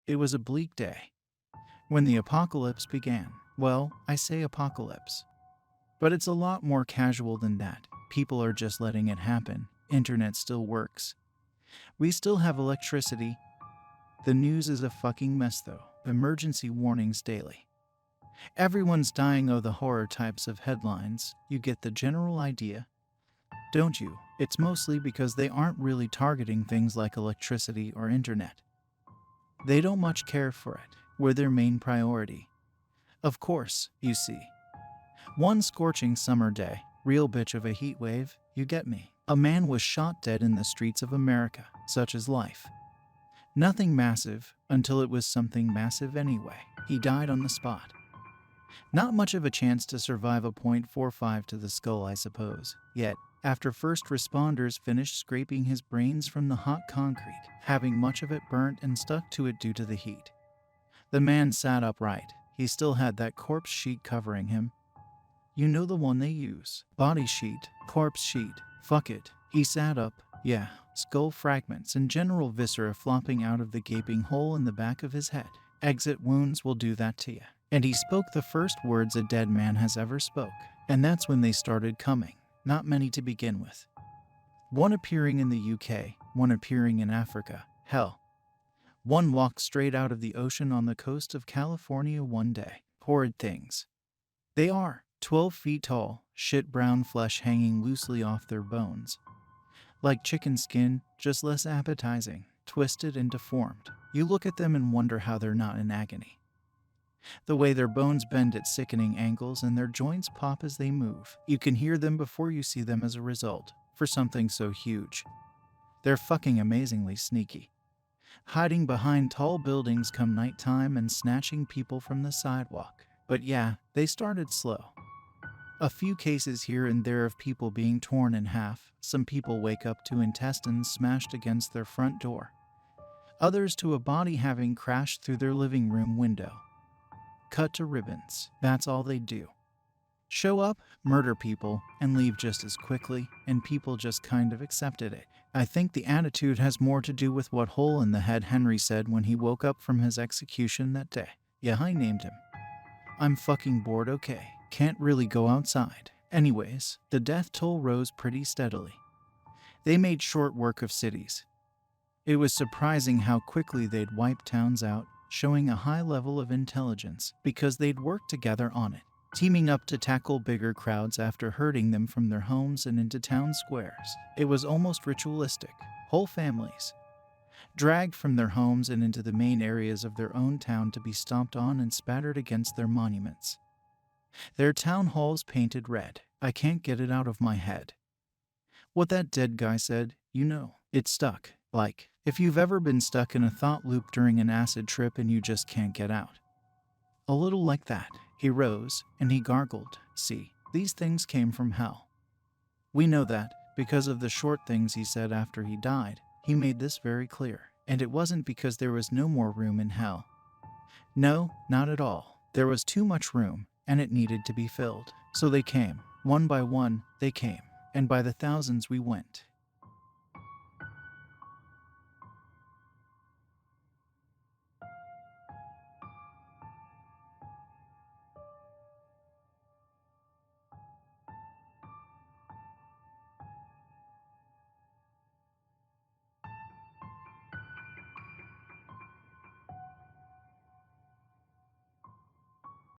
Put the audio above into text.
It was a bleak day. When the apocalypse began. Well, I say apocalypse. But it's a lot more casual than that. People are just letting it happen. Internet still works. We still have electricity. The news is a fucking mess though. Emergency warnings daily. Everyone's dying of the horror types of headlines. You get the general idea, don't you? It's mostly because they aren't really targeting things like electricity or internet. They don't much care for it. We're their main priority. Of course, you see. One scorching summer day, real bitch of a heat wave, you get me. A man was shot dead in the streets of America. Such is life. Nothing massive, until it was something massive anyway. He died on the spot. Not much of a chance to survive a .45 to the skull, I suppose. Yet, after first responders finished scraping his brains from the hot concrete, having much of it burnt and stuck to it due to the heat, the man sat upright. He still had that corpse sheet covering him. You know the one they use. Body sheet, corpse sheet, fuck it. He sat up, yeah, skull fragments and general viscera flopping out of the gaping hole in the back of his head. Exit wounds will do that to you. And he spoke the first words a dead man has ever spoke. And that's when they started coming. Not many to begin with. One appearing in the UK, one appearing in Africa. Hell, one walked straight out of the ocean on the coast of California one day. Horrid things. They are 12 feet tall, shit brown flesh hanging loosely off their bones. Like chicken skin, just less appetizing, twisted and deformed. You look at them and wonder how they're not in agony. The way their bones bend at sickening angles and their joints pop as they move. You can hear them before you see them as a result, for something so huge. They're fucking amazingly sneaky. Hiding behind tall buildings come nighttime and snatching people from the sidewalk. But yeah, they started slow. A few cases here and there of people being torn in half. Some people wake up to intestines smashed against their front door. Others to a body having crashed through their living room window. Cut to ribbons. That's all they do. Show up, murder people, and leave just as quickly, and people just kind of accepted it. I think the attitude has more to do with what hole in the head Henry said when he woke up from his execution that day. Yeah, I named him. I'm fucking bored, okay. Can't really go outside. Anyways, the death toll rose pretty steadily. They made short work of cities. It was surprising how quickly they'd wipe towns out, showing a high level of intelligence because they'd worked together on it, teaming up to tackle bigger crowds after herding them from their homes and into town squares. It was almost ritualistic. Whole families dragged from their homes and into the main areas of their own town to be stomped on and spattered against their monuments. Their town halls painted red. I can't get it out of my head. What that dead guy said, you know, it stuck. Like, if you've ever been stuck in a thought loop during an acid trip and you just can't get out. A little like that. He rose, and he gargled. See, these things came from hell. We know that, because of the short things he said after he died. He made this very clear. And it wasn't because there was no more room in hell. No, not at all. There was too much room, and it needed to be filled. So they came. One by one, they came. And by the thousands we went.